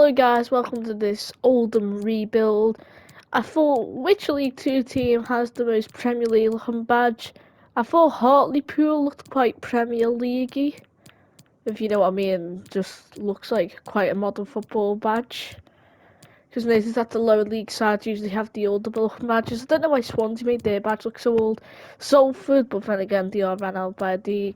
Hello guys, welcome to this Oldham rebuild. I thought which League 2 team has the most Premier League looking badge. I thought Hartlepool looked quite Premier League-y, if you know what I mean. Just looks like quite a modern football badge. Because notice that the lower league sides usually have the older looking badges. I don't know why Swansea made their badge look so old. Salford, but then again they are ran out by the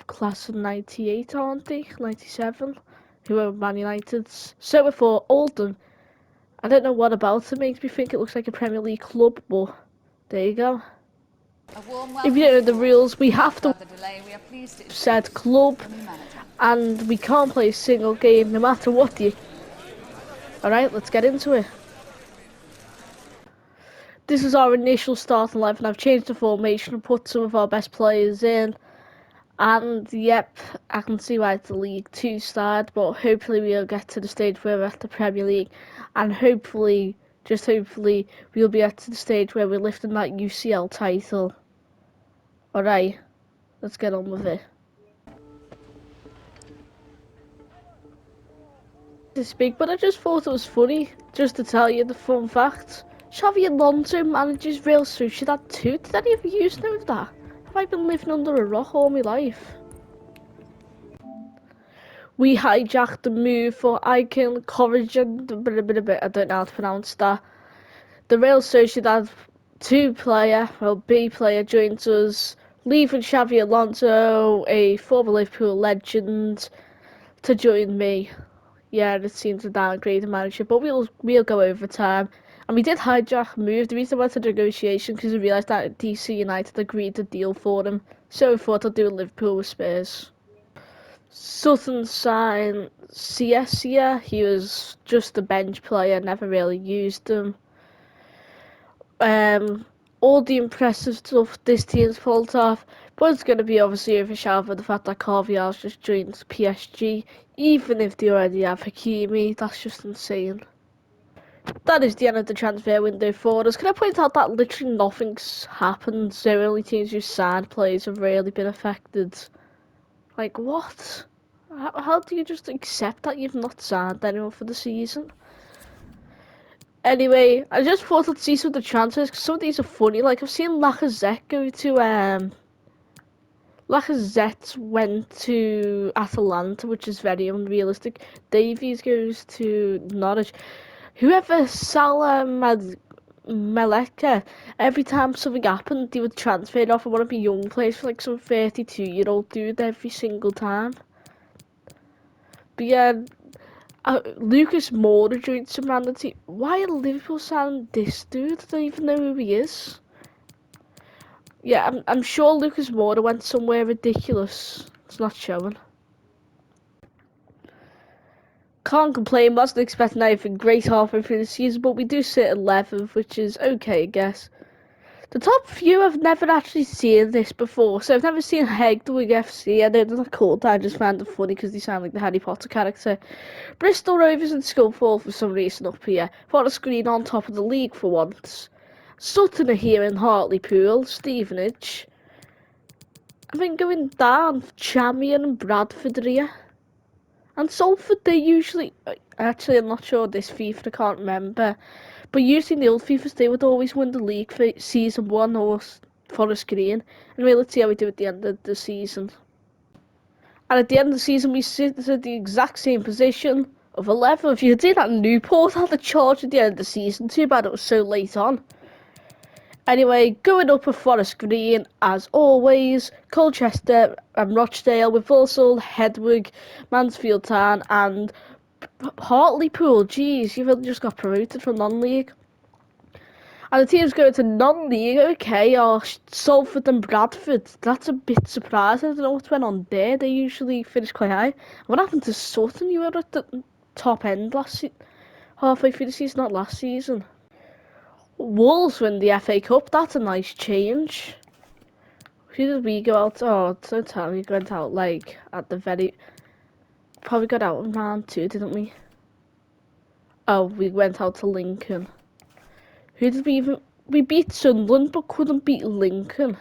class of 98, aren't they? 97, who are Man United's. So before Oldham, I don't know what about it makes me think it looks like a Premier League club, but there you go. If you don't know the rules, we have to set club, and we can't play a single game no matter what you. Alright, let's get into it. This is our initial starting 11. I've changed the formation and put some of our best players in. And yep, I can see why it's a League 2 side, but hopefully we'll get to the stage where we're at the Premier League, and hopefully, just hopefully, we'll be at the stage where we're lifting that UCL title. Alright, let's get on with it. This big, but I just thought it was funny, just to tell you the fun fact. Xavi Alonso manages Real Sociedad too. Did any of you know that? Have I been living under a rock all my life? We hijacked the move for Icon Corrigan. I don't know how to pronounce that. The Real Sociedad B player joins us, leaving Xavi Alonso, a former Liverpool legend, to join me. Yeah, it seems a downgrade manager, but we'll go over time. And we did hijack the move. The reason I went to negotiation because we realised that DC United agreed to deal for him. So we thought I'd do a Liverpool with Spurs. Sutton signed Ciesia. He was just a bench player, never really used him. All the impressive stuff this team's pulled off, but it's going to be obviously overshadowed by the fact that Carvalhal's just joined PSG, even if they already have Hakimi. That's just insane. That is the end of the transfer window for us. Can I point out that literally nothing's happened, so only teams who signed players have really been affected. Like, what? How do you just accept that you've not signed anyone for the season? Anyway, I just thought I'd see some of the transfers, because some of these are funny. Like, I've seen Lacazette go to, Lacazette went to Atalanta, which is very unrealistic. Davies goes to Norwich. Whoever Salah Maleka, every time something happened, they would transfer it off of one of the young players for like some 32-year-old dude every single time. But yeah, Lucas Moura joined to Man the team. Why are Liverpool signing this dude? I don't even know who he is. Yeah, I'm sure Lucas Moura went somewhere ridiculous. It's not showing. Can't complain, wasn't expecting anything great halfway through the season, but we do sit 11th, which is okay, I guess. The top few I've never actually seen this before, so I've never seen Hegdwig FC. I know they're not called that, I just found it funny because they sound like the Harry Potter character. Bristol Rovers and Skullfall for some reason up here. Thought a screen on top of the league for once. Sutton are here in Hartlepool, Stevenage. I think going down, Chamian and Bradford are here. And Salford, they usually... Actually, I'm not sure this FIFA, I can't remember. But usually in the old FIFAs, they would always win the league for season 1 or Forest Green. Anyway, let's see how we do at the end of the season. And at the end of the season, we sit at the exact same position of 11th. You did that Newport had a charge at the end of the season. Too bad it was so late on. Anyway, going up with Forest Green, as always, Colchester and Rochdale with Walsall, Hedwig, Mansfield Town and Hartlepool. Jeez, you've only just got promoted from non-league. And the teams going to non-league, okay, are Salford and Bradford. That's a bit surprising. I don't know what went on there. They usually finish quite high. What happened to Sutton? You were at the top end halfway through the season, not last season. Wolves win the FA Cup. That's a nice change. Who did we go out? Oh, don't tell me. We went out like at the very... Probably got out in round 2, didn't we? Oh, we went out to Lincoln. Who did we even... We beat Sunderland, but couldn't beat Lincoln.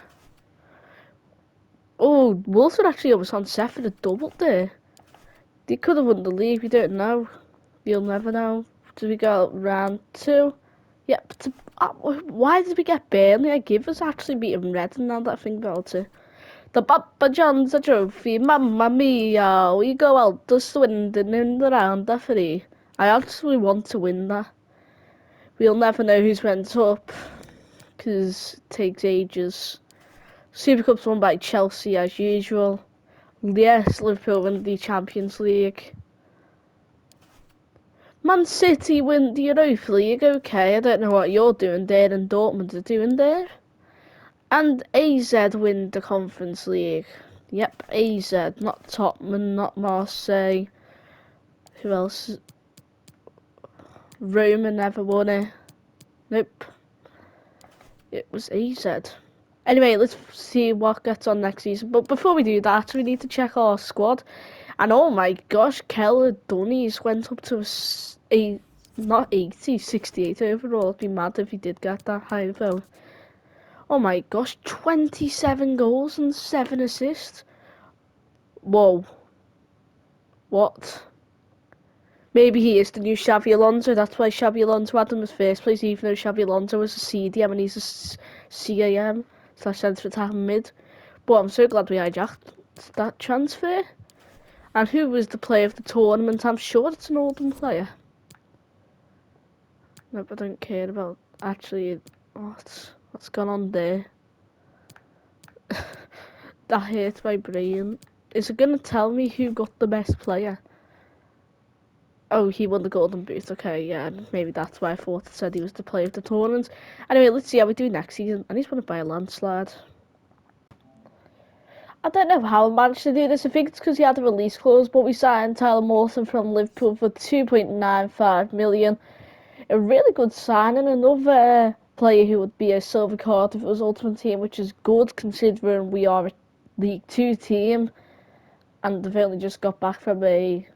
Oh, Wolves were actually almost on set for the double there. They could have won the league, we don't know. You'll never know. Did we go round 2? Yep. Why did we get Burnley? I give us actually beating Reading now that I think about it. The Papa John's a trophy, mamma mia. We go out to Swindon in the round of 3. I actually want to win that. We'll never know who's went up, because it takes ages. Super Cup's won by Chelsea as usual. Yes, Liverpool win the Champions League. Man City win the Europa League, okay, I don't know what you're doing there and Dortmund are doing there. And AZ win the Conference League. Yep, AZ, not Tottenham, not Marseille. Who else? Roma never won it. Nope. It was AZ. Anyway, let's see what gets on next season. But before we do that, we need to check our squad. And oh my gosh, Keller Dunnies went up to not 80, 68 overall. It'd be mad if he did get that high though. Oh my gosh, 27 goals and 7 assists. Whoa. What? Maybe he is the new Xabi Alonso. That's why Xabi Alonso had him as first place, even though Xabi Alonso was a CDM and he's a CAM / centre attacking mid. But I'm so glad we hijacked that transfer. And who was the player of the tournament? I'm sure it's an Oldham player. Nope, I don't care about actually what's gone on there. That hurt my brain. Is it gonna tell me who got the best player? Oh, he won the Golden Boot. Okay, yeah, maybe that's why I thought it said he was the player of the tournament. Anyway, let's see how we do next season. And he's won it by a landslide. I don't know how I managed to do this. I think it's because he had a release clause, but we signed Tyler Morton from Liverpool for 2.95 million. A really good signing. Another player who would be a silver card if it was Ultimate Team, which is good considering we are a League 2 team and they've only just got back from a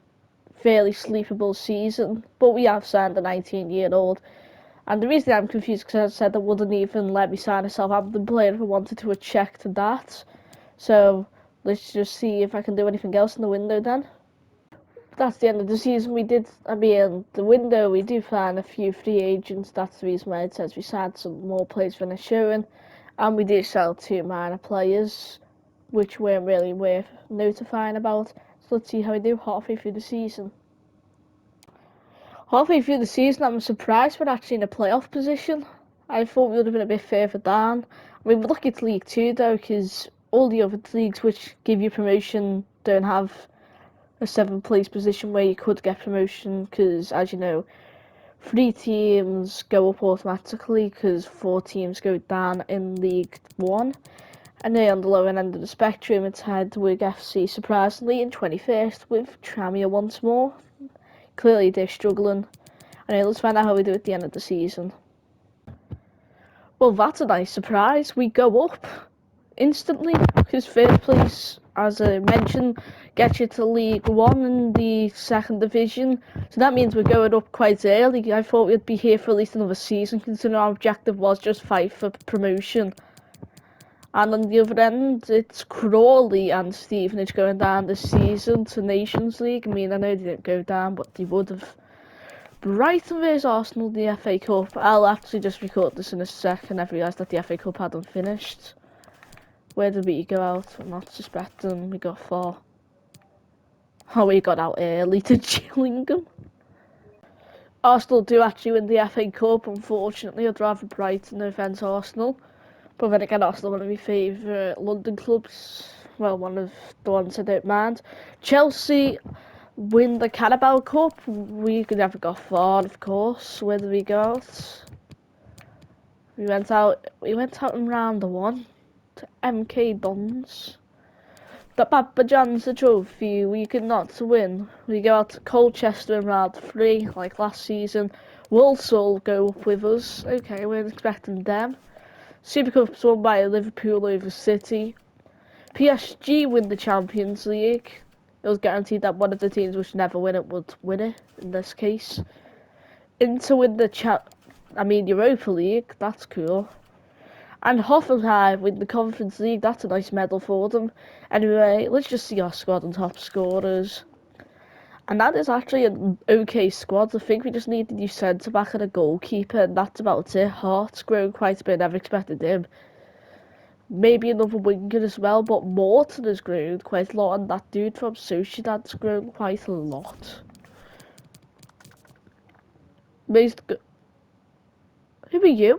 fairly sleepable season. But we have signed a 19-year-old. And the reason I'm confused because I said they wouldn't even let me sign a Southampton player if I wanted to check to that. So let's just see if I can do anything else in the window then. That's the end of the season. The window, we do find a few free agents. That's the reason why it says we signed some more players than it's showing. And we do sell 2 minor players, which weren't really worth notifying about. So let's see how we do halfway through the season. Halfway through the season, I'm surprised we're actually in a playoff position. I thought we would have been a bit further down. I mean, we're lucky it's League 2 though, because all the other leagues which give you promotion don't have a 7th place position where you could get promotion, because as you know, 3 teams go up automatically because 4 teams go down in League 1. And then on the lower end of the spectrum, it's Hedwig FC surprisingly in 21st with Tranmere once more. Clearly they're struggling. Anyway, let's find out how we do at the end of the season. Well, that's a nice surprise. We go up instantly because first place, as I mentioned, gets you to League 1 in the 2nd division. So that means we're going up quite early. I thought we'd be here for at least another season, considering our objective was just fight for promotion. And on the other end, it's Crawley and Stevenage going down this season to Nations League. I mean, I know they didn't go down, but they would have. Brighton vs Arsenal, the FA Cup. I'll actually just record this in a second. I've realised that the FA Cup hadn't finished. Where did we go out? I'm not suspecting we got far. Oh, we got out early to Gillingham. Arsenal do actually win the FA Cup, unfortunately. I'd rather Brighton, no offence Arsenal. But then again, Arsenal, one of my favourite London clubs. Well, one of the ones I don't mind. Chelsea win the Carabao Cup. We could never go far, of course. Where did we go out? We went out in round 1 to MK Dons. The Papa John's the trophy we could not win. We go out to Colchester in round 3, like last season. Walsall go up with us. Okay, we're expecting them. Super Cup's won by Liverpool over City. PSG win the Champions League. It was guaranteed that one of the teams which never win it would win it, in this case. Inter win the Europa League, that's cool. And Hoffenheim win the Conference League, that's a nice medal for them. Anyway, let's just see our squad and top scorers. And that is actually an okay squad. I think we just need a new centre back and a goalkeeper, and that's about it. Hart's grown quite a bit, never expected him. Maybe another winger as well, but Morton has grown quite a lot, and that dude from Sociedad's grown quite a lot. Who are you?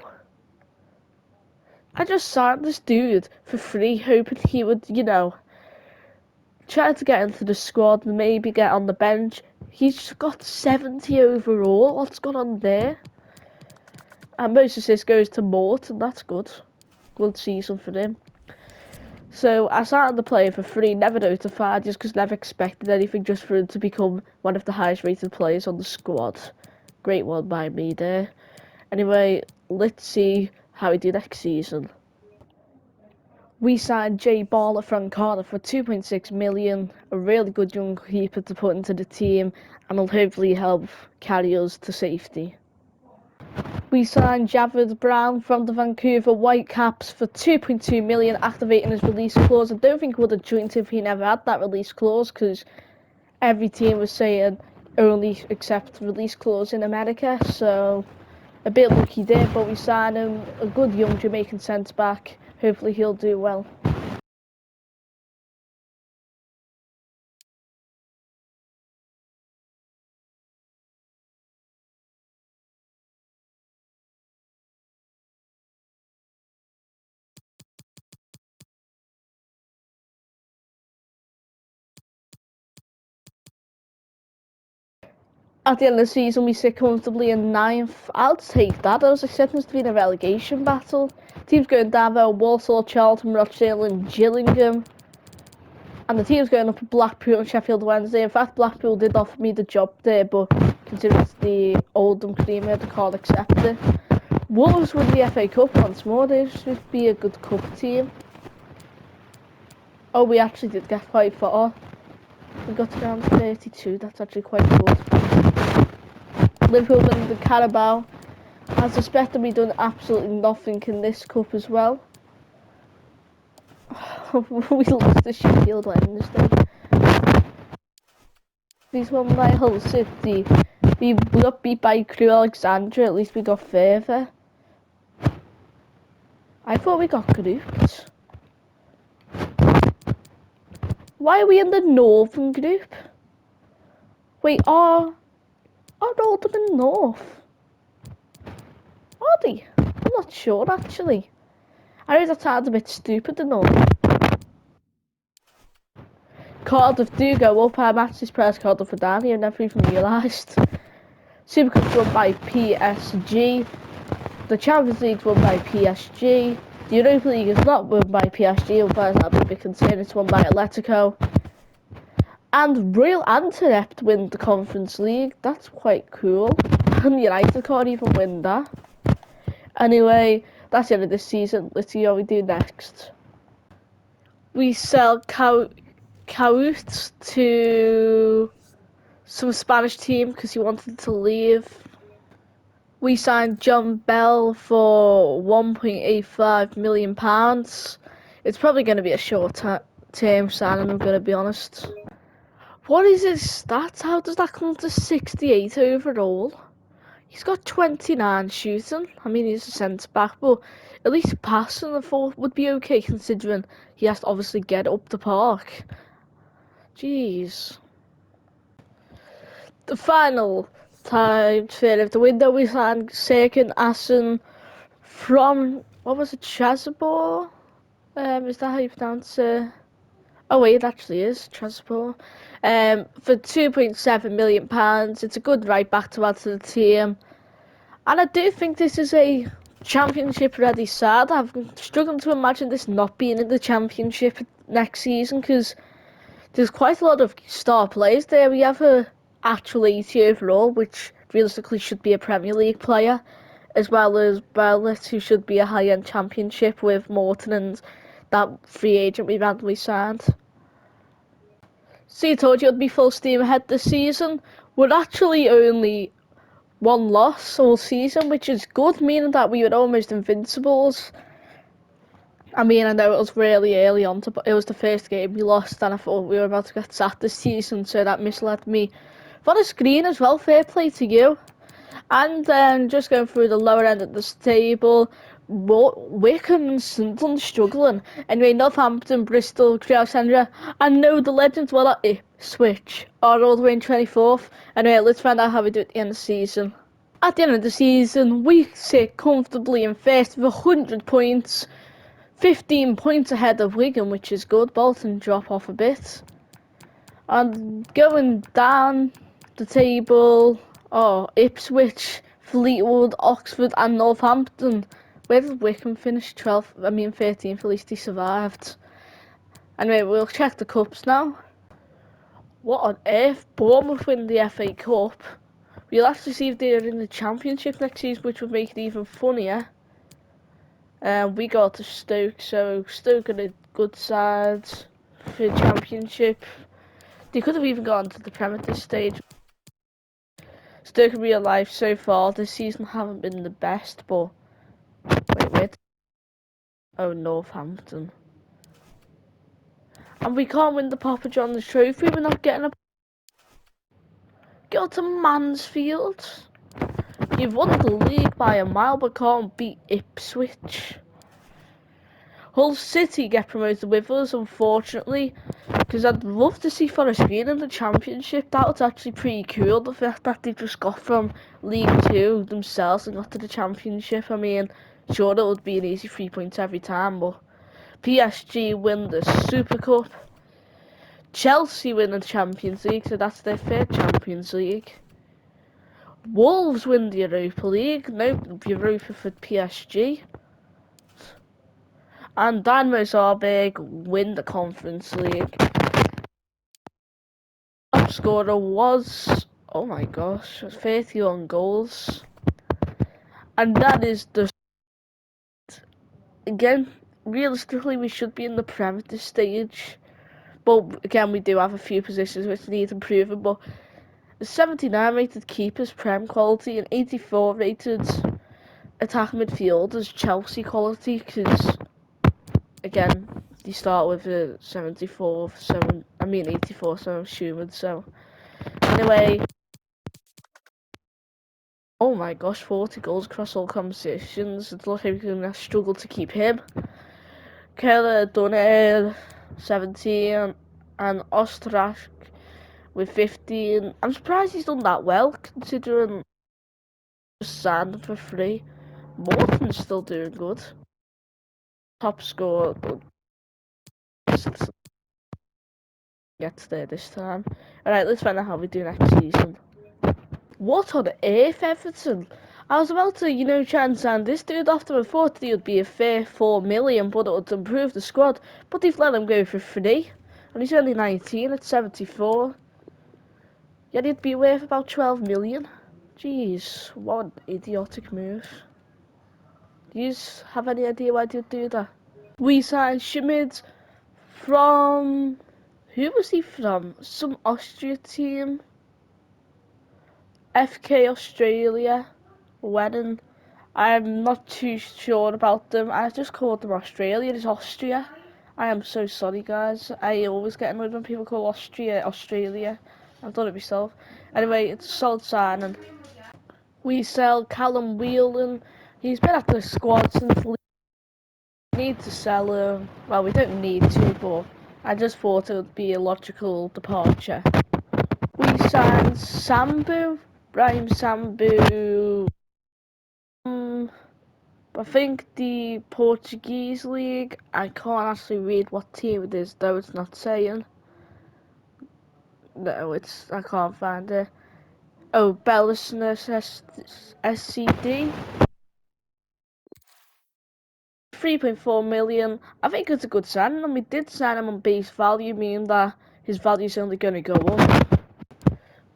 I just signed this dude for free, hoping he would, try to get into the squad and maybe get on the bench. He's got 70 overall. What's going on there? And most of this goes to Morton. That's good. Good season for him. So I signed the player for free, never notified, just because never expected anything, just for him to become one of the highest rated players on the squad. Great one by me there. Anyway, let's see how we do next season. We signed Jay Baller from Cardiff for 2.6 million, a really good young keeper to put into the team, and will hopefully help carry us to safety. We signed Javid Brown from the Vancouver Whitecaps for 2.2 million, activating his release clause. I don't think he would have joined if he never had that release clause, because every team was saying only accept release clause in America, so a bit lucky there, but we signed him, a good young Jamaican centre back. Hopefully he'll do well. At the end of the season, we sit comfortably in ninth. I'll take that. I was expecting us to be in a relegation battle. Teams going down there: Walsall, Charlton, Rochdale, and Gillingham. And the team's going up to Blackpool and Sheffield Wednesday. In fact, Blackpool did offer me the job there, but considering it's the Oldham creamer, I can't accept it. Wolves win the FA Cup once more. They should be a good cup team. Oh, we actually did get quite far. We got to round 32. That's actually quite good. Liverpool win the Carabao. I suspect that we've done absolutely nothing in this cup as well. We lost to Sheffield Wednesday. These won by Hull City. We got beat by Crewe Alexandria. At least we got further. I thought we got grouped. Why are we in the Northern group? Wait, are Oldham in North? Are they? I'm not sure actually. I know that sounds a bit stupid and all. Cardiff do go up. I matched this press Cardiff for Danny. I never even realised. Supercup's won by PSG. The Champions League's won by PSG. The Europa League is not won by PSG, otherwise that'd be a big concern. It's won by Atletico. And Royal Antwerp win the Conference League. That's quite cool. And United can't even win that. Anyway, that's the end of this season. Let's see how we do next. We sell Caut to some Spanish team because he wanted to leave. We signed John Bell for £1.85 million. It's probably going to be a short-term signing, I'm going to be honest. What is his stats? How does that come to 68 overall? He's got 29 shooting. I mean, he's a centre-back, but at least passing I thought would be okay considering he has to obviously get up the park. Jeez. The final transfer of the window, we signed Serkan Asen from, what was it, Trabzon? Is that how you pronounce it? Oh wait, it actually is Trabzon. For £2.7 million. It's a good right back to add to the team. And I do think this is a championship ready side. I'm struggling to imagine this not being in the championship next season because there's quite a lot of star players there. We have a actual 80 overall, which realistically should be a Premier League player, as well as Bellet, who should be a high-end championship with Morton and that free agent we randomly signed. See, I told you it'd be full steam ahead this season. We're actually only one loss all season, which is good, meaning that we were almost invincibles. I mean, I know it was really early on, but it was the first game we lost, and I thought we were about to get sacked this season, so that misled me. For the screen as well, fair play to you. And then just going through the lower end of this table, Wickham and Sunderland struggling. Anyway, Northampton, Bristol, Crewe, I know the legends well at Ipswich are all the way in 24th. Anyway, let's find out how we do at the end of the season. At the end of the season, we sit comfortably in first with 100 points. 15 points ahead of Wigan, which is good. Bolton drop off a bit. And going down the table, Ipswich, Fleetwood, Oxford and Northampton. Where did Wickham finish? 13th, at least he survived. Anyway, we'll check the cups now. What on earth? Bournemouth win the FA Cup. We'll actually see if they're in the Championship next season, which would make it even funnier. We got to Stoke, so Stoke are a good side for the Championship. They could have even gone to the Prem at this stage. Stoke in real life so far this season haven't been the best, but wait. Oh, Northampton. And we can't win the Papa John's Trophy, we're not getting a... Go to Mansfield. You've won the league by a mile, but can't beat Ipswich. Hull City get promoted with us, unfortunately, because I'd love to see Forest Green in the Championship. That was actually pretty cool, the fact that they just got from League 2 themselves and got to the Championship. I mean, sure, it would be an easy 3 points every time, but PSG win the Super Cup. Chelsea win the Champions League, so that's their third Champions League. Wolves win the Europa League, no Europa for PSG. And Dynamo Zagreb win the Conference League. Top scorer was, oh my gosh, 31 goals. And that is the... Again, realistically, we should be in the Prem at this stage. But again, we do have a few positions which need improving. But 79 rated keepers, Prem quality, and 84 rated attack midfielders, Chelsea quality, because again, they start with a 84, so I'm assuming, so anyway. Oh my gosh, 40 goals across all competitions. It looks like we're gonna struggle to keep him. Keller Dunner 17 and Ostrach with 15. I'm surprised he's done that well considering just signed him for free. Morton's still doing good. Top scorer, but gets there this time. Alright, let's find out how we do next season. What on earth, Everton? I was about to, try and sign this dude after I thought he would be a fair 4 million, but it would improve the squad. But they've let him go for free. And he's only 19 at 74. Yet he'd be worth about 12 million. Jeez, what an idiotic move. Do you have any idea why they'd do that? We signed Schmidt from... Who was he from? Some Austria team. FK Australia. When I'm not too sure about them. I just called them Australia. It's Austria. I am so sorry, guys. I always get annoyed when people call Austria Australia. I've done it myself. Anyway, it's a solid signing. We sell Callum Whelan. He's been at the squad since we need to sell him. Well, we don't need to, but I just thought it would be a logical departure. We signed Sambu, Brahim Sambu. I think the Portuguese league. I can't actually read what team it is, though it's not saying. No, I can't find it. Oh, Bellisness SCD. 3.4 million. I think it's a good signing, and we did sign him on base value, meaning that his value is only going to go up.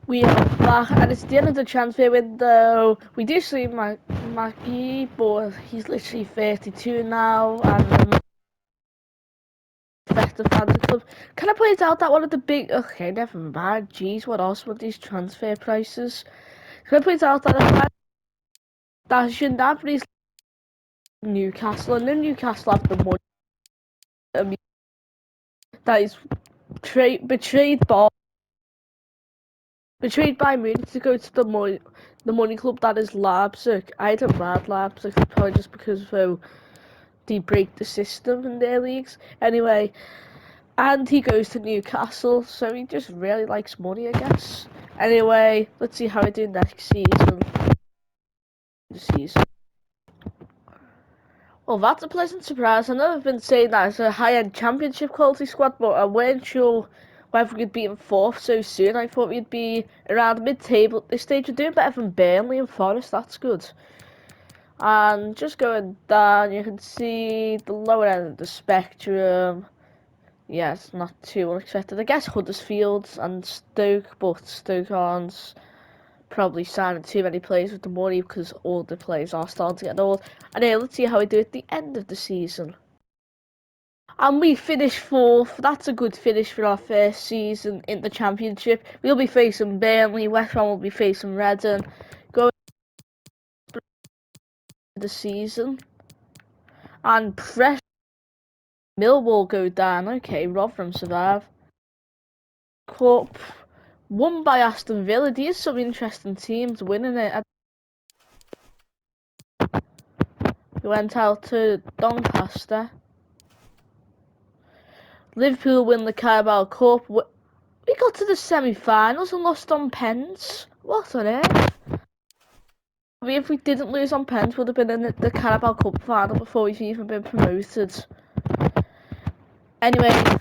We are back, and it's the end of the transfer window. We do see Mackie, but he's literally 32 now, and better fantasy club. Can I point out that one of the big... Okay, never mind. Jeez, what else were these transfer prices? Can I point out that Shinabri's Newcastle, and then Newcastle have the money. that is betrayed by Munich to go to the money club that is Leipzig. I don't like Leipzig, probably just because they break the system in their leagues. Anyway, and he goes to Newcastle, so he just really likes money, I guess. Anyway, let's see how I do next season. Well, that's a pleasant surprise. I know I've been saying that it's a high-end championship quality squad, but I weren't sure whether we'd be in fourth so soon. I thought we'd be around mid-table at this stage. We're doing better than Burnley and Forest, that's good. And just going down, you can see the lower end of the spectrum. Yeah, it's not too unexpected. I guess Huddersfield and Stoke, but Stoke aren't probably signing too many players with the money because all the players are starting to get old. And let's see how we do at the end of the season. And we finish fourth. That's a good finish for our first season in the Championship. We'll be facing Burnley. West Ham will be facing Reading. Going to the season. And pressure. Millwall go down. Okay, Rotherham survive. Cup. Won by Aston Villa. These are some interesting teams winning it. We went out to Doncaster. Liverpool win the Carabao Cup. We got to the semi-finals and lost on pens. What on earth? I mean, if we didn't lose on pens, we'd have been in the Carabao Cup final before we've even been promoted. Anyway,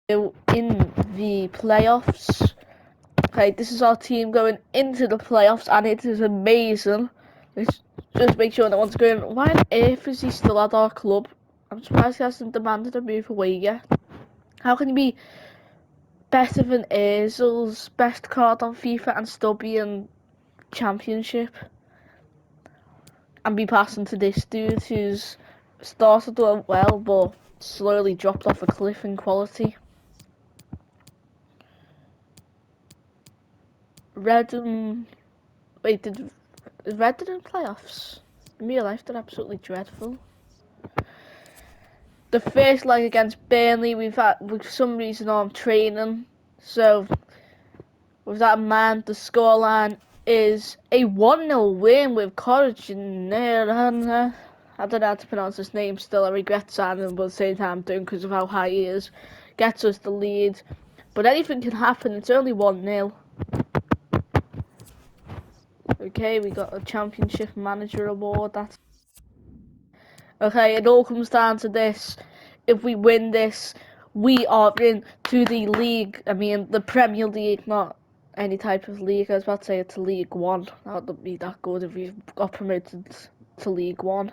in the playoffs. Okay, this is our team going into the playoffs, and it is amazing. Let's just make sure no one's going, why on earth is he still at our club? I'm surprised he hasn't demanded a move away yet. How can he be better than Ozil's best card on FIFA and still be in Championship? And be passing to this dude who's started well, but slowly dropped off a cliff in quality. Reading... Wait, did Reading in playoffs? In real life, they're absolutely dreadful. The first leg against Burnley, we've had, for some reason, I'm training. So, with that in mind, the scoreline is a 1-0 win with Courage. I don't know how to pronounce his name still. I regret signing him, but at the same time, doing because of how high he is. Gets us the lead. But anything can happen. It's only 1-0. Okay, we got a Championship Manager Award. That's okay. It all comes down to this. If we win this, we are into the league. I mean, the Premier League, not any type of league. I was about to say it's League One. That wouldn't be that good if we got promoted to League One.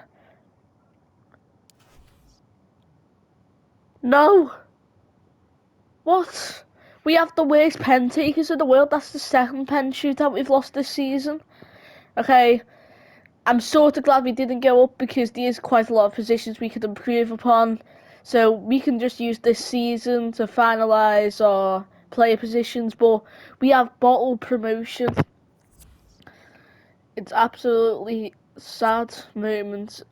No. What? We have the worst pen takers in the world. That's the second pen shootout we've lost this season. Okay. I'm sort of glad we didn't go up because there's quite a lot of positions we could improve upon. So we can just use this season to finalise our player positions. But we have bottled promotion. It's absolutely sad moment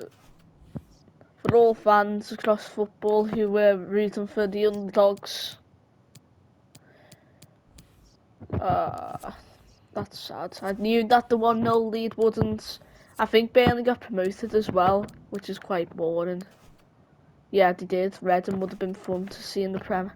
for all fans across football who were rooting for the underdogs. That's sad. I knew that the 1-0 lead wouldn't. I think Burnley got promoted as well, which is quite boring. Yeah, they did. Reading would have been fun to see in the Prem.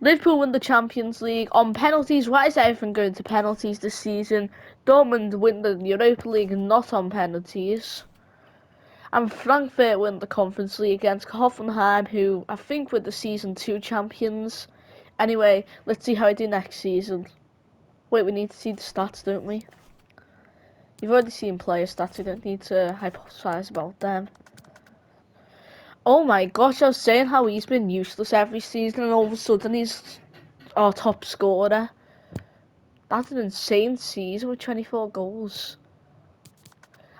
Liverpool win the Champions League on penalties. Why is everything going to penalties this season? Dortmund win the Europa League not on penalties. And Frankfurt win the Conference League against Hoffenheim, who I think were the Season 2 champions. Anyway, let's see how I do next season. Wait, we need to see the stats, don't we? You've already seen player stats, we don't need to hypothesize about them. Oh my gosh, I was saying how he's been useless every season and all of a sudden he's our top scorer. That's an insane season with 24 goals.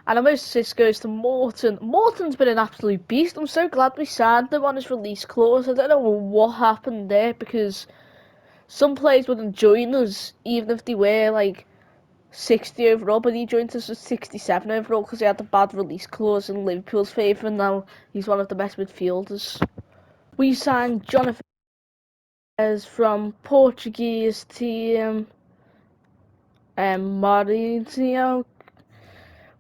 And most assist goes to Morton. Morton's been an absolute beast. I'm so glad we signed him on his release clause. I don't know what happened there because some players wouldn't join us even if they were like 60 overall, but he joined us with 67 overall because he had the bad release clause in Liverpool's favour, and now he's one of the best midfielders. We signed Jonathan from Portuguese team Marinho.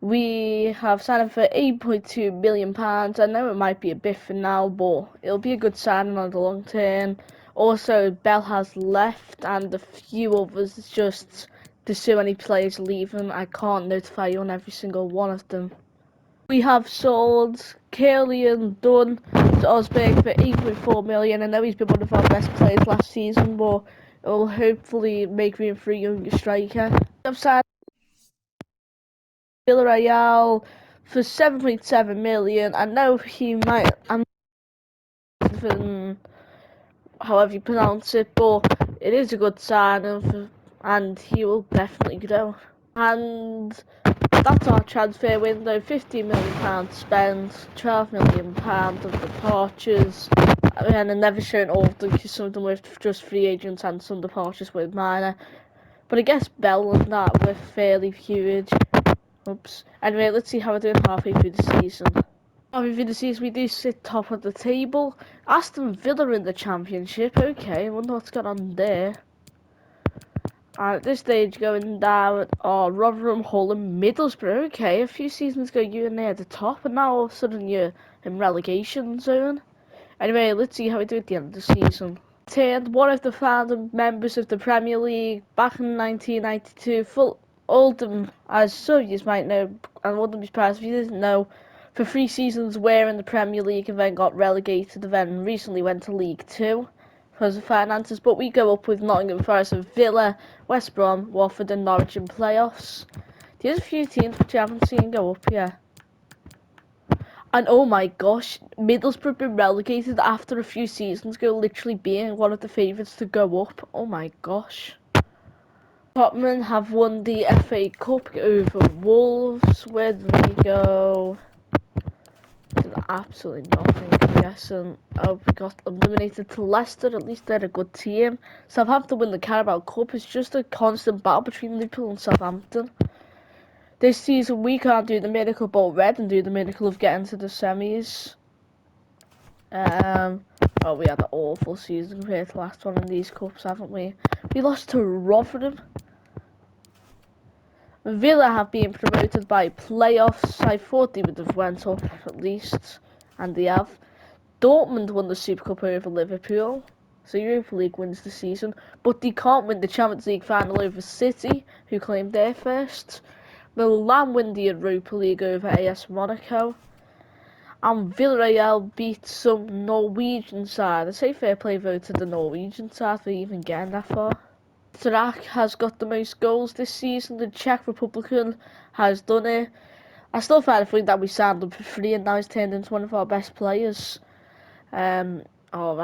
We have signed him for £8.2 million. I know it might be a bit for now, but it'll be a good signing on the long term. Also, Bell has left, and a few others. It's just there's so many players leaving. I can't notify you on every single one of them. We have sold Killian Dunn to Osberg for £8.4 million. I know he's been one of our best players last season, but it will hopefully make room for a younger striker. We have signed Villarreal for £7.7 million. I know he might, however you pronounce it, but it is a good signing, and he will definitely grow. And that's our transfer window. £15 million spent, £12 million of departures, and I've never shown all of them because some of them were just free agents and some departures were minor. But I guess Bell and that were fairly huge. Oops. Anyway, let's see how we're doing halfway through the season. Halfway through the season, we do sit top of the table. Aston Villa in the Championship. Okay, I wonder what's going on there. And at this stage, going down are Rotherham, Hull, and Middlesbrough. Okay, a few seasons ago, you were near the top, and now all of a sudden you're in relegation zone. Anyway, let's see how we do at the end of the season. Turned one of the founding members of the Premier League back in 1992. Oldham, as some of you might know, and wouldn't be surprised if you didn't know, for 3 seasons were in the Premier League and then got relegated and then recently went to League 2 because of finances. But we go up with Nottingham Forest and Villa, West Brom, Watford and Norwich in playoffs. There's a few teams which I haven't seen go up yet. And oh my gosh, Middlesbrough been relegated after a few seasons ago, literally being one of the favourites to go up. Oh my gosh. Tottenham have won the FA Cup over Wolves. Where did we go? Did absolutely nothing, I guess. And we got eliminated to Leicester. At least they're a good team. Southampton win the Carabao Cup. It's just a constant battle between Liverpool and Southampton. This season we can't do the miracle bolt red and do the miracle of getting to the semis. Oh, we had an awful season compared to the last one in these cups, haven't we? We lost to Rotherham. Villa have been promoted by playoffs. I thought they would have went up at least, and they have. Dortmund won the Super Cup over Liverpool, so Europa League wins the season, but they can't win the Champions League final over City, who claimed their first. Milan win the Europa League over AS Monaco, and Villarreal beat some Norwegian side. I say fair play vote to the Norwegian side for even getting that far. Strak has got the most goals this season. The Czech Republican has done it. I still find it funny that we signed him for free and now he's turned into one of our best players. I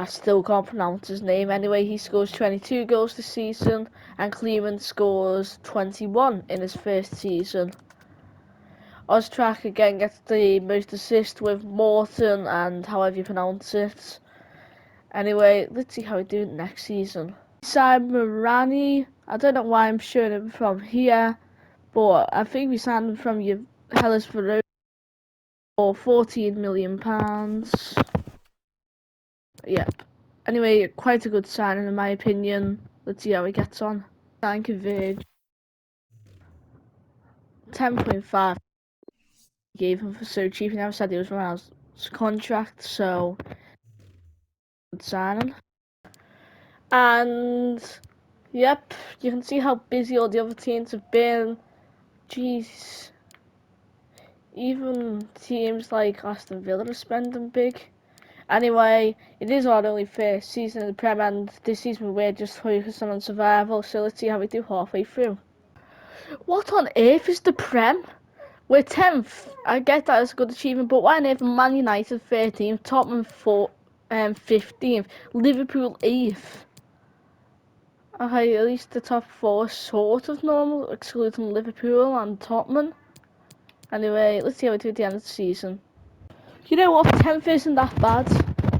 still can't pronounce his name. Anyway, he scores 22 goals this season and Clement scores 21 in his first season. Oztrak again gets the most assists with Morton and however you pronounce it. Anyway, let's see how we do next season. Signed Morani. I don't know why I'm showing him from here, but I think we signed him from Hellas Verona for £14 million. Yep. Anyway, quite a good signing in my opinion. Let's see how he gets on. Thank you, Virg. 10.5 gave him for so cheap. He never said he was around his contract, so good signing. And yep, you can see how busy all the other teams have been. Jeez. Even teams like Aston Villa are spending big. Anyway, it is our only first season in the Prem, and this season we're just focusing on survival, so let's see how we do halfway through. What on earth is the Prem? We're 10th. I get that as a good achievement, but why on earth Man United 13th, Tottenham 15th, Liverpool 8th? Okay, at least the top 4 sort of normal, excluding Liverpool and Tottenham. Anyway, let's see how we do at the end of the season. You know what, 10th isn't that bad.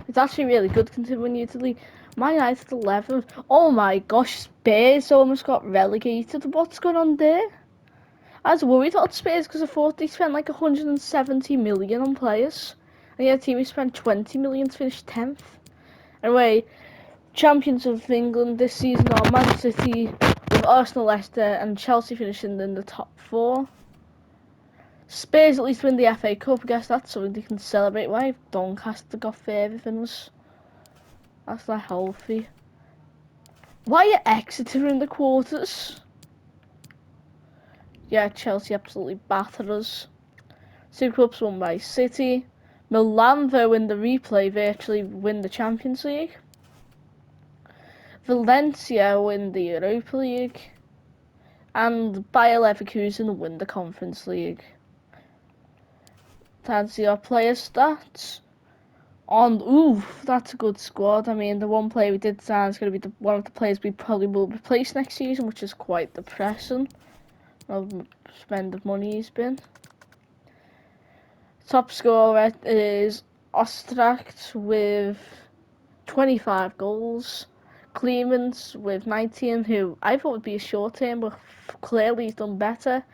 It's actually really good considering you to leave. Man United 11th. Oh my gosh, Spurs almost got relegated. What's going on there? I was worried about Spurs because I thought they spent like 170 million on players, and yet the team spent 20 million to finish 10th. Anyway, champions of England this season are Man City, with Arsenal, Leicester, and Chelsea finishing in the top 4. Spurs at least win the FA Cup. I guess that's something they can celebrate. Why have Doncaster got further than us? That's not healthy. Why are Exeter in the quarters? Yeah, Chelsea absolutely battered us. Two Cups won by City. Milan, though, in the replay, virtually win the Champions League. Valencia win the Europa League. And Bayer Leverkusen win the Conference League. Time to see our player stats. That's a good squad. I mean, the one player we did sign is going to be one of the players we probably will replace next season, which is quite depressing. I'll spend the money he's been. Top scorer is Ostracht with 25 goals. Clemens with 19, who I thought would be a short term, but clearly he's done better.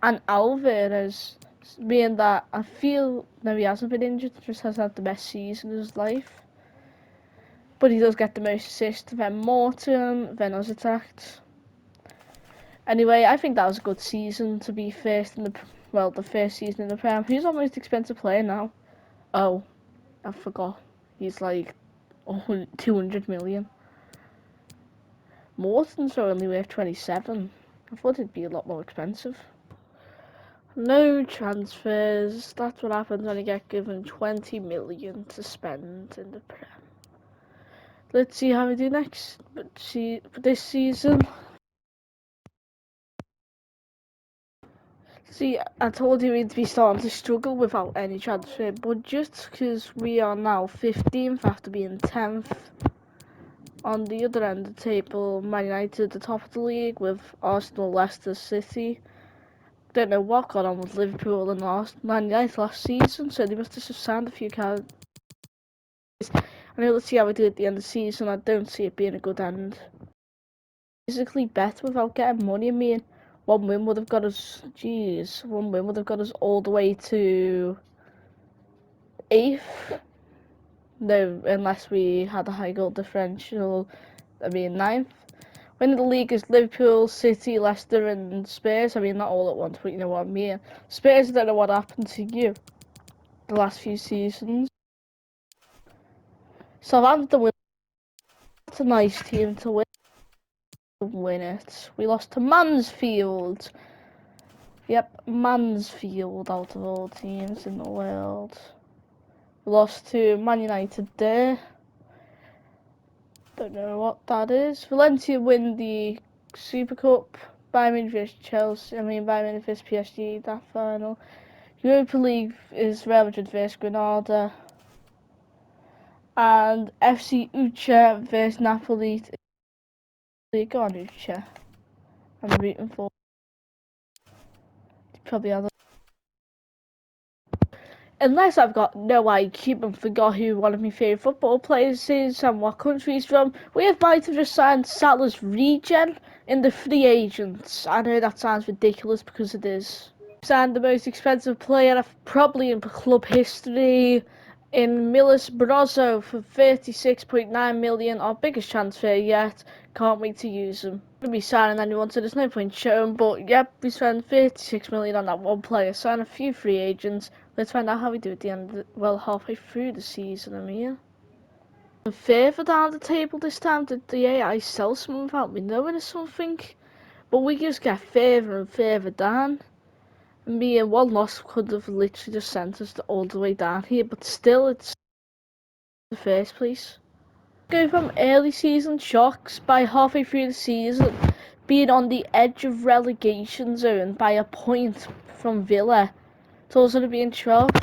And Alvarez, being that I feel, no, he hasn't been injured, just has had the best season of his life. But he does get the most assists, then Morton, then Ostracht. Anyway, I think that was a good season to be first in the first season in the Prem. Who's our most expensive player now? Oh, I forgot. He's like 200 million. Morton's are only worth 27. I thought it'd be a lot more expensive. No transfers. That's what happens when you get given 20 million to spend in the Prem. Let's see how we do this season. See, I told you we'd be starting to struggle without any transfer budget because we are now 15th after being 10th. On the other end of the table, Man United at the top of the league with Arsenal, Leicester, City. Don't know what got on with Liverpool and Man United last season, so they must have just signed a few cards. I know, let's see how we do at the end of the season. I don't see it being a good end. Physically better without getting money. I mean, one win would have got us all the way to 8th. No, unless we had a high goal differential, I mean 9th. Winning the league is Liverpool, City, Leicester and Spurs. I mean, not all at once, but you know what I mean. Spurs, I don't know what happened to you the last few seasons. Southampton win. That's a nice team to win it. We lost to Mansfield. Yep, Mansfield out of all teams in the world. We lost to Man United there. Don't know what that is. Valencia win the Super Cup. Bayern Munich vs Bayern Munich vs PSG, that final. Europa League is Real Madrid vs Granada. And FC Ucha vs Napoli. Go on, Ucha. I'm rooting for. Probably other. Unless I've got no IQ and forgot who one of my favourite football players is and what country he's from, we might have just signed Salah's regen in the free agents. I know that sounds ridiculous because it is. Signed the most expensive player probably in club history in Milos Brozo for 36.9 million, our biggest transfer yet. Can't wait to use him. Gonna be signing anyone, so there's no point showing, but yep, we spent 36 million on that one player, sign a few free agents. Let's find out how we do at the end halfway through the season. I mean, further down the table this time, did the AI sell some without me knowing or something? But we just get further and further down. Me and one loss could have literally just sent us all the way down here, but still, it's the first place. Go from early season shocks by halfway through the season being on the edge of relegation zone by a point from Villa to also being 12th.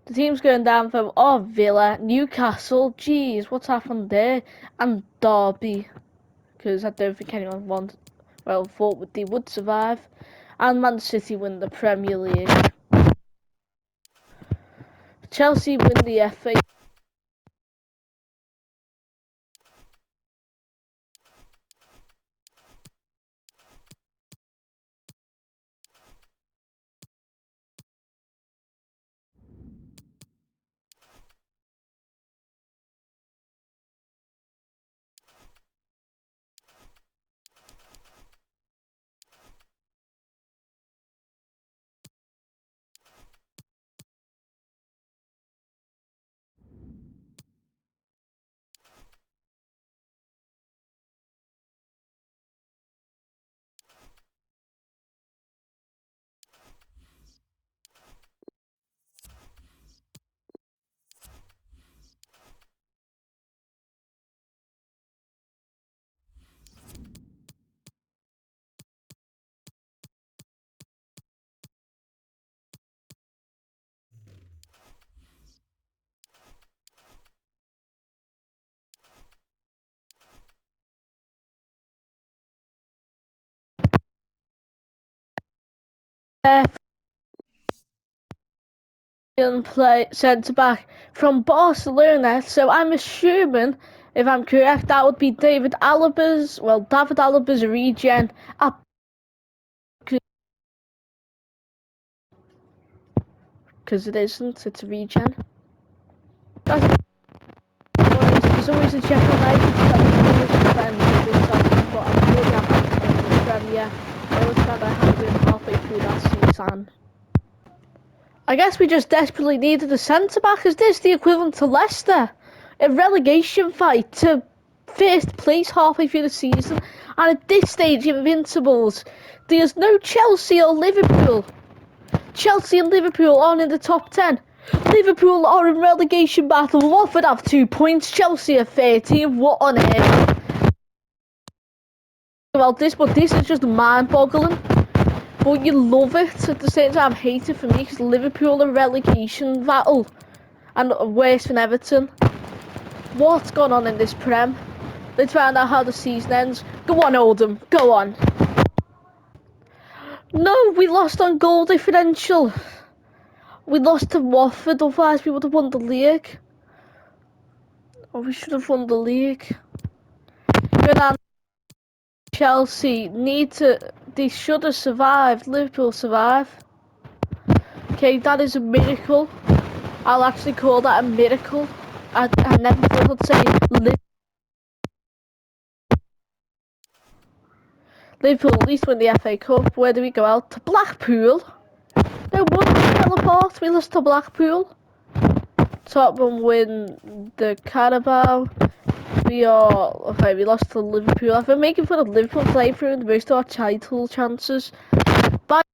The team's going down from Villa, Newcastle, geez, what's happened there, and Derby, because I don't think anyone thought they would survive, and Man City win the Premier League. Chelsea win the FA Play centre back from Barcelona. So I'm assuming, if I'm correct, that would be David Alaba's. Well, David Alaba's regen. Because it isn't. It's a regen. There's always a Sheffield United friend but I'm really happy in the Premier. I was glad I had been halfway through that season. I guess we just desperately needed a centre back. Is this the equivalent to Leicester? A relegation fight to first place halfway through the season, and at this stage, Invincibles. There's no Chelsea or Liverpool. Chelsea and Liverpool aren't in the top 10. Liverpool are in relegation battle. Watford have 2 points. Chelsea have 13. What on earth? About this, but this is just mind-boggling. But you love it at the same time. Hate it for me because Liverpool are relegation battle, and worse than Everton. What's going on in this Prem? Let's find out how the season ends. Go on, Oldham. Go on. No, we lost on goal differential. We lost to Watford, otherwise we would have won the league. Or we should have won the league. United, Chelsea need to. They should have survived. Liverpool survive. Okay, that is a miracle. I'll actually call that a miracle. I never thought I'd say Liverpool at least win the FA Cup. Where do we go out? To Blackpool? No wonder we fell apart. We lost to Blackpool. Tottenham win the Carabao. We lost to Liverpool. I've been making fun of Liverpool play through most of our title chances. But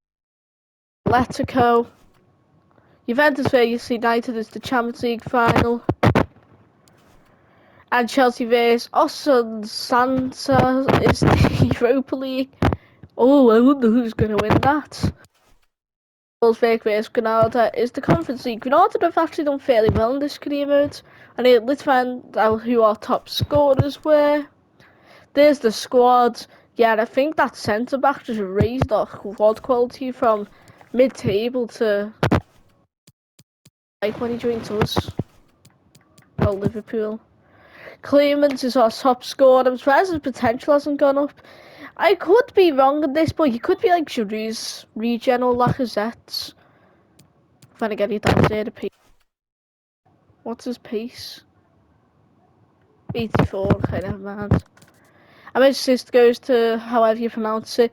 Atletico. Juventus vs United is the Champions League final. And Chelsea vs Osun Sansa is the Europa League. Oh, I wonder who's going to win that. Wolfsburg vs Granada is the Conference League. Granada have actually done fairly well in this career mode. And let's find out who our top scorers were. There's the squad. Yeah, I think that centre back just raised our squad quality from mid-table to like when he joined us. Well, Liverpool. Clemens is our top scorer. I'm surprised his potential hasn't gone up. I could be wrong on this, but he could be like Giroud's regen or Lacazette's. Then again, he doesn't say the pace. What's his pace? 84. Okay, never mind. And my assist goes to however you pronounce it.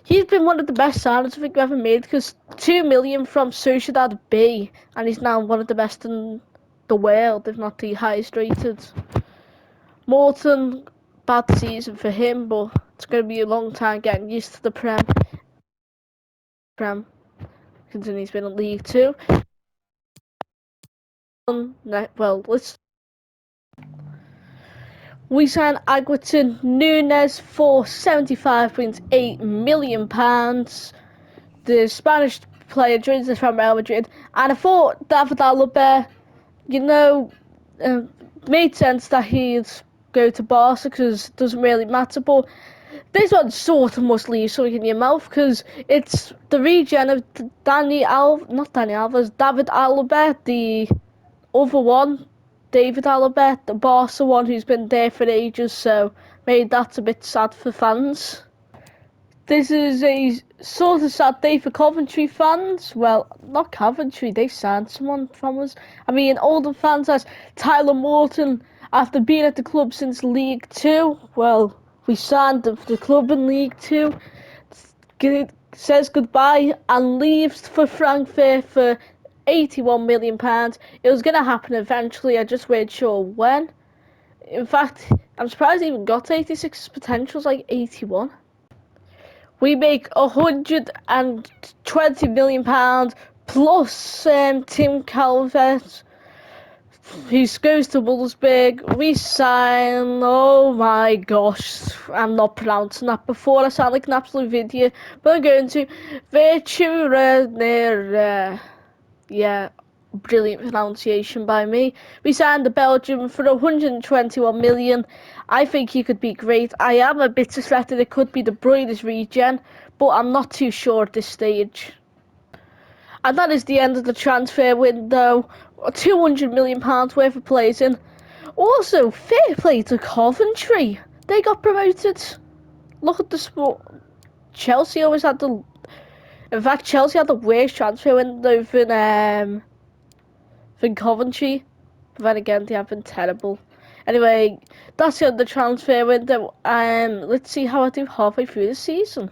He's been one of the best signings I think we've ever made because 2 million from Sociedad B, and he's now one of the best in the world, if not the highest rated. Morton, bad season for him, but it's going to be a long time getting used to the Prem. Considering he's been in League 2. We signed Aguiton Nunes for £75.8 million. The Spanish player joins us from Real Madrid, and I thought David Alaba, made sense that he'd go to Barca because it doesn't really matter, but this one sort of must leave something in your mouth because it's the regen of David Alaba, the other one, David Alaba, the Barca one who's been there for ages, so maybe that's a bit sad for fans. This is a sort of sad day for Coventry fans. Well, not Coventry, they signed someone from us. I mean, Oldham fans as Tyler Morton, after being at the club since League 2. Well, we signed the club in League 2. Says goodbye and leaves for Frankfurt for £81 million. It was going to happen eventually, I just weren't sure when. In fact, I'm surprised he even got 86. His potential's like 81. We make £120 million plus Tim Calvert, who goes to Wolfsburg. We sign, oh my gosh, I'm not pronouncing that before. I sound like an absolute idiot, but I'm going to Verturener. Yeah, brilliant pronunciation by me. We signed the Belgian for 121 million. I think he could be great. I am a bit suspected it could be De Bruyne's regen, but I'm not too sure at this stage. And that is the end of the transfer window. £200 million worth of players in. Also, fair play to Coventry. They got promoted. Look at the sport. Chelsea always had the... In fact, Chelsea had the worst transfer window than Coventry. But then again, they have been terrible. Anyway, that's the end of the transfer window. Let's see how I do halfway through the season.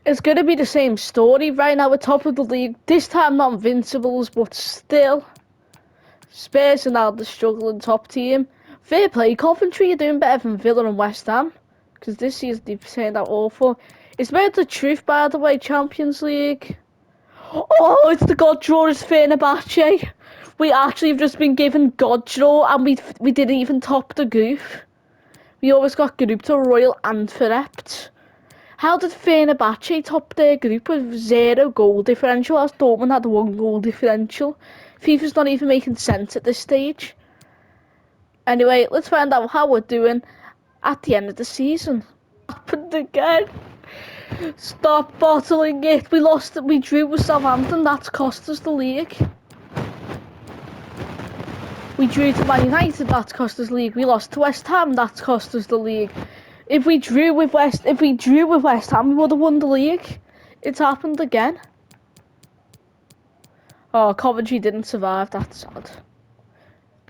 It's going to be the same story. Right now, we're top of the league. This time, not Invincibles, but still. Spurs are now the struggling top team. Fair play, Coventry are doing better than Villa and West Ham. Because this season, they've turned out awful. It's about the truth, by the way, Champions League. Oh, it's the God draw, it's Fenerbahce. We actually have just been given God draw, and we didn't even top the group. We always got grouped to Royal Antwerp. How did Fenerbahce top their group with 0 goal differential, as Dortmund had 1 goal differential? FIFA's not even making sense at this stage. Anyway, let's find out how we're doing at the end of the season. Happened again. Stop bottling it. We drew with Southampton, that's cost us the league. We drew to Man United, that's cost us the league. We lost to West Ham, that's cost us the league. If we drew with West Ham, we would have won the league. It's happened again. Oh, Coventry didn't survive, that's sad.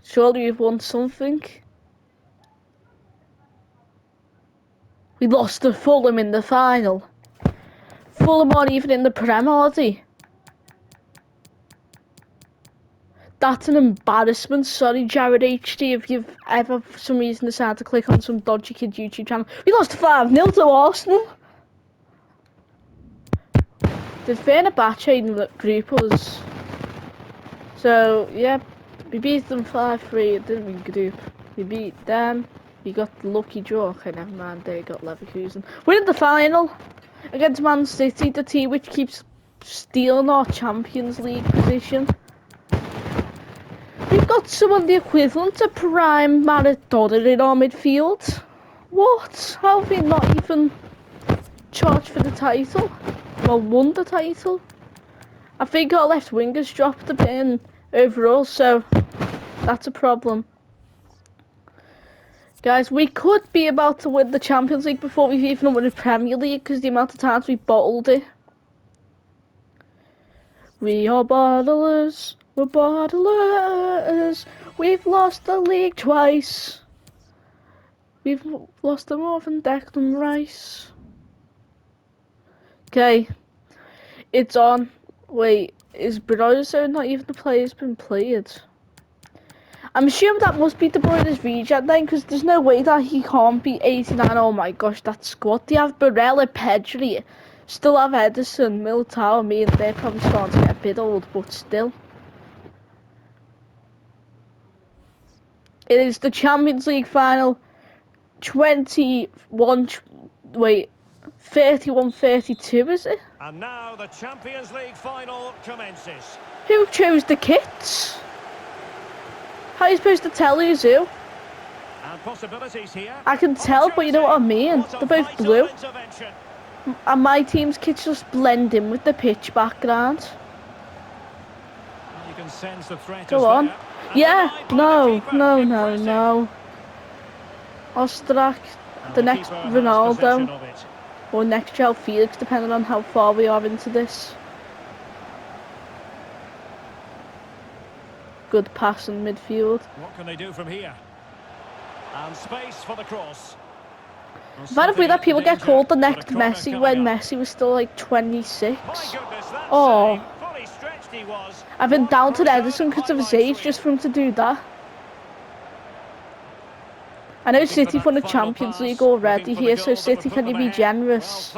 Surely we've won something. We lost to Fulham in the final. Fulham aren't even in the Prem, are they? That's an embarrassment. Sorry, Jared HD, if you've ever for some reason decided to click on some dodgy kid YouTube channel. We lost 5-0 to Arsenal. Did Fenerbahce in the group us? So, yeah, we beat them 5-3, it didn't mean group. We beat them. We got the lucky draw. Okay, never mind, they got Leverkusen. We're in the final against Man City, the team which keeps stealing our Champions League position. We've got someone the equivalent to prime Maradona in our midfield. What? How have we not even charged for the title? Well, won the title. I think our left wingers dropped a bit in overall, so that's a problem. Guys, we could be about to win the Champions League before we've even won the Premier League because the amount of times we bottled it. We are bottlers. We're bottlers. We've lost the league twice. We've lost them more than Declan Rice. Okay. It's on. Wait, is Brozo not even the player who's been played? I'm assuming that must be De Bruyne's regen then, because there's no way that he can't be 89. Oh my gosh, that squad. They have Barella, Pedri, still have Edison, Militao, me, and they're probably starting to get a bit old, but still. It is the Champions League final. 31-32, is it? And now the Champions League final commences. Who chose the kits? How are you supposed to tell who's who? And possibilities here. I can tell, but you know what I mean. They're both blue. And my team's kits just blend in with the pitch background. You can sense the threat. Go on. Yeah, no. Ostrak, the next Ronaldo, or next João Felix, depending on how far we are into this. Good pass in midfield. What can they do from here? And space for the cross. But if we let people get called the next Messi when Messi was still like 26. Oh, I've been down to Edison because of his age just for him to do that. I know City won the Champions League already here, so City, can you be generous?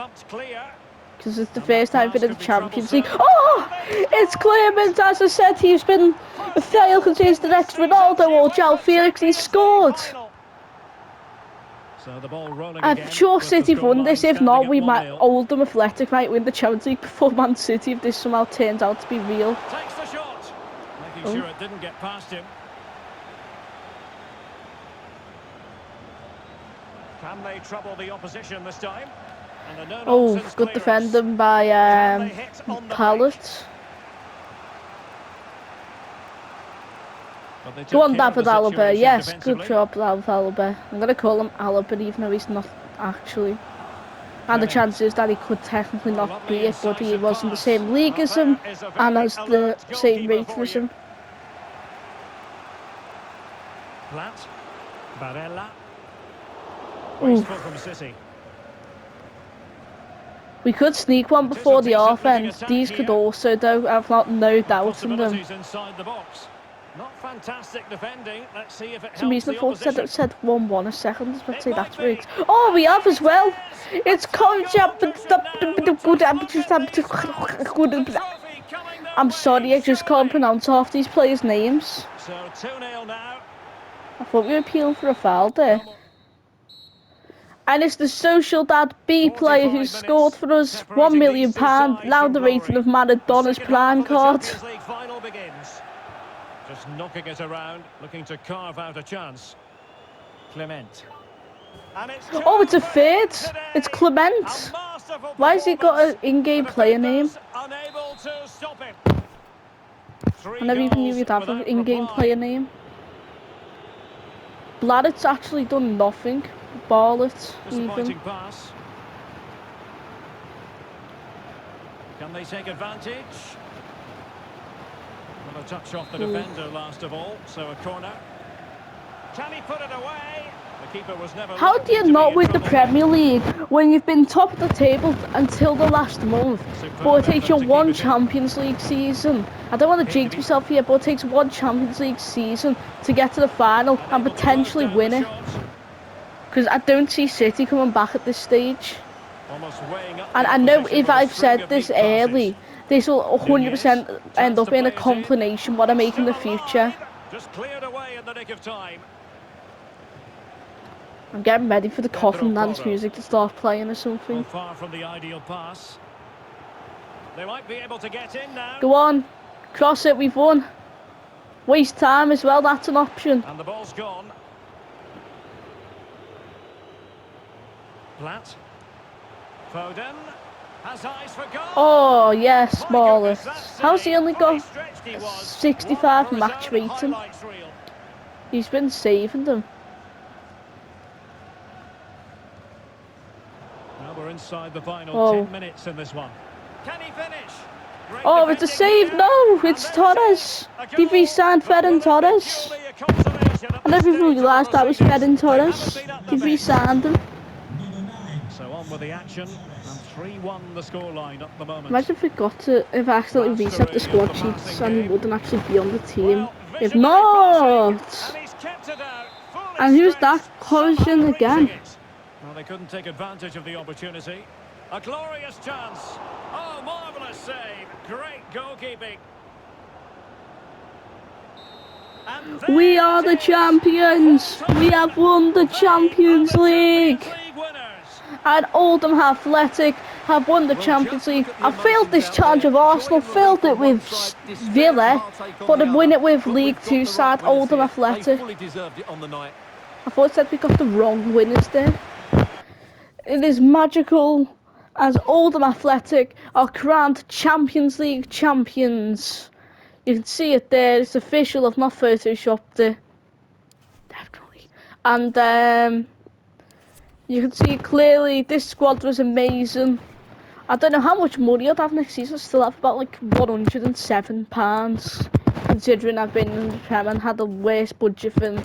Because it's the first time for the Champions League. Oh! It's Clement, as I said, he's been a fail because he's the next Ronaldo or João Felix, he scored. I'm sure City won this, if not, we might, Oldham Athletic might win the Champions League before Man City if this somehow turns out to be real. Takes the shot, making sure it didn't get past him. Can they trouble the opposition this time? And Oh, good defending by Pallet. But they Go took on, care of David the Alaba. situation Yes, good defensively. job, David Alaba. I'm gonna call him Alaba, even though he's not actually. And the Clement. chances that he could technically Well, a not lovely be it, but he incisive was in the pass. same league Well, as him there is a and very has the alert same goalkeeper rating for as you. him. Plant. Barella. Ooh. Wasteful from City. We could sneak one It is a before the decent looking offense. attack These could here. also, though. I've not no And doubt in them. possibilities inside the box. Not fantastic defending. Let's see if it For some helps reason, I the thought opposition. it said 1-1 a second. I was about to It say might that's be. rigged. Oh, we And have there as it well. is! A It's top coming goal up. cushion now, but just look at these fans. The trophy coming their I'm way, sorry, I just can't surely. pronounce half these players' names. So 2-0 now. I thought we were appealing for a foul there. And it's the social dad B player who 45 scored minutes for us £1 separating these million, two sides now from the rating glory. of The Maradona's second half playing of the card. Champions League final begins. Just knocking it around, looking to carve out a chance. Clement. And it's two Oh, it's a for him third. It's today. A Clement. masterful Why has he got performance. an The in-game player name? defenders unable to stop him. I 3 never even knew goals he'd have an without in-game reply. player name. Bladdett's actually done nothing. Barlett, even. Disappointing pass. Can they take advantage? Well, a touch off the defender last of all, so a corner. Can he put it away? The keeper was never How do likely you to be not in win the trouble there. Premier League when you've been top of the table until the last month? Superb But it takes effort you to keep one it in. Champions League season. I don't want to jinx myself here, but it takes one Champions League season to get to the final and Unable to close potentially down the win it. shot. Because I don't see City coming back at this stage. Almost weighing up And the I know opposition if with a I've string said of this neat passes. early, this will Nunez, 100% end chance up to being a play it in. compilation what I make in Still the future. alive. Just cleared away in the nick of time. I'm getting ready for the Pedro coffin dance Porro. music to start playing or Well, something. far from the ideal pass. They might be able to get in now. Go on, cross it, we've won. Waste time as well, that's an option. And the ball's gone. Platt. Foden. Has eyes for goal. Oh, yes, My goodness, Barlett. that How's he save. only Fully got stretched he was. 65 One for his match own rating? highlights reel. He's been saving them. Now we're inside the final Oh. 10 minutes in this one. Can he finish? Great Oh, it's a defending save. here. No, And it's there it Torres. is. A Did goal. we sign But Ferran will it be Torres? purely a consolation at I this never even stage of the realised that was proceedings? Ferran They haven't Torres. been at their Did we best. sign him? So on with the action, and 3-1 the scoreline at the moment. Imagine if I accidentally reset the Mastery of squad the sheets passing and he game. wouldn't actually be on the team. Well, If visionary passing, not! and he's kept it out, fully And who's that? stretched, Collison somehow reaching again. it. Well, they couldn't take advantage of the opportunity. A glorious chance. Oh, marvellous save. Great goalkeeping. And We there are it the is. champions! Full We time. have won the They are Champions the League! Champions League winners. And Oldham Athletic have won the Well, Champions just look League. at the I failed emotions this out challenge there. of Arsenal, Joy and relief failed it on one with side, despair and Villa, heartache on but the I win other. it with But League we've got 2 the right side winners Oldham here. They Athletic. fully deserved it on the night. I thought it said we got the wrong winners there. It is magical as Oldham Athletic are crowned Champions League champions. You can see it there, it's official, I've not photoshopped it. Definitely. And you can see clearly this squad was amazing. I don't know how much money I'd have next season. I still have about like £107, considering I've been in the Prem and had the worst budget for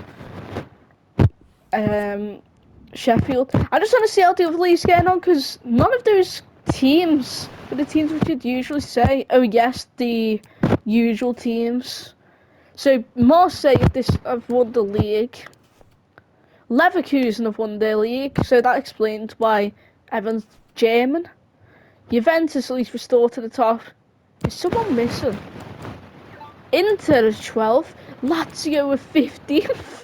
Sheffield. I just want to see how the other leagues getting on, because none of those teams are the teams which you'd usually say. Oh yes, the usual teams. So Marseille have won the league. Leverkusen have won their league, so that explains why everyone's German. Juventus at least restored to the top. Is someone missing? Inter is 12th. Lazio are 15th.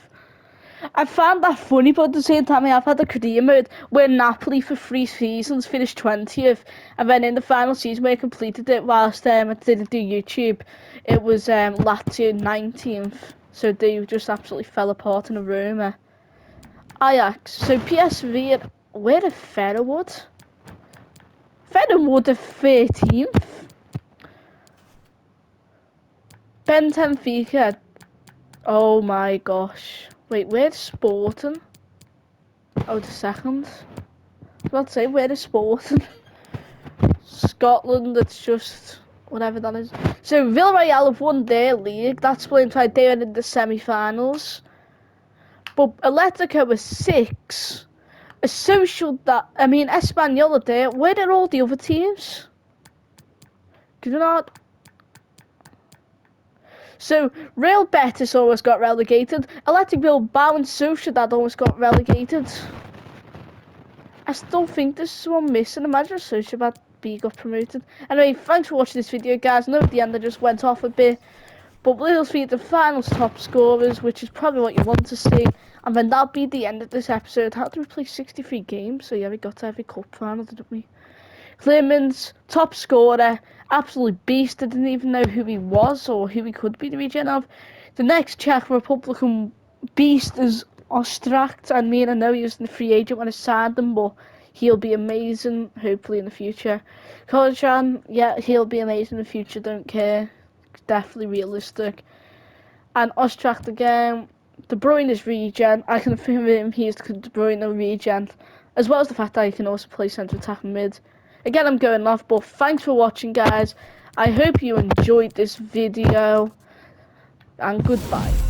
I found that funny, but at the same time, I've had a career mode where Napoli for 3 seasons finished 20th, and then in the final season where I completed it whilst I didn't do YouTube, it was Lazio 19th. So they just absolutely fell apart in a rumour. Ajax. So PSV, where are Ferrowood? Ferrowood are 13th. Benfica Oh my gosh. Wait, where's Sporting? Oh, the second. I was about to say, where is Sporting? Scotland, it's just whatever that is. So Villarreal have won their league. That's explains why they are in the semi-finals. But Atletico was 6. A social that Espanyol are there. Where are all the other teams? Do you not? So Real Betis almost got relegated. Athletic Bilbao and Sociedad almost got relegated. I still think there's one missing. Imagine if Sociedad B got promoted. Anyway, thanks for watching this video, guys. I know at the end I just went off a bit. But we'll see the finals top scorers, which is probably what you want to see. And then that'll be the end of this episode. How did we play 63 games? So yeah, we got to every cup final, didn't we? Clemens, top scorer, absolute beast. I didn't even know who he was or who he could be the region of. The next Czech Republican beast is Ostract. I mean, I know he was the free agent when I signed him, but he'll be amazing, hopefully, in the future. Kojan, yeah, he'll be amazing in the future, don't care. Definitely realistic. And Ostract again, De Bruyne is regen. I can confirm him he is De Bruyne regen, as well as the fact that he can also play centre attack and mid. Again, I'm going off, but thanks for watching, guys. I hope you enjoyed this video, and goodbye.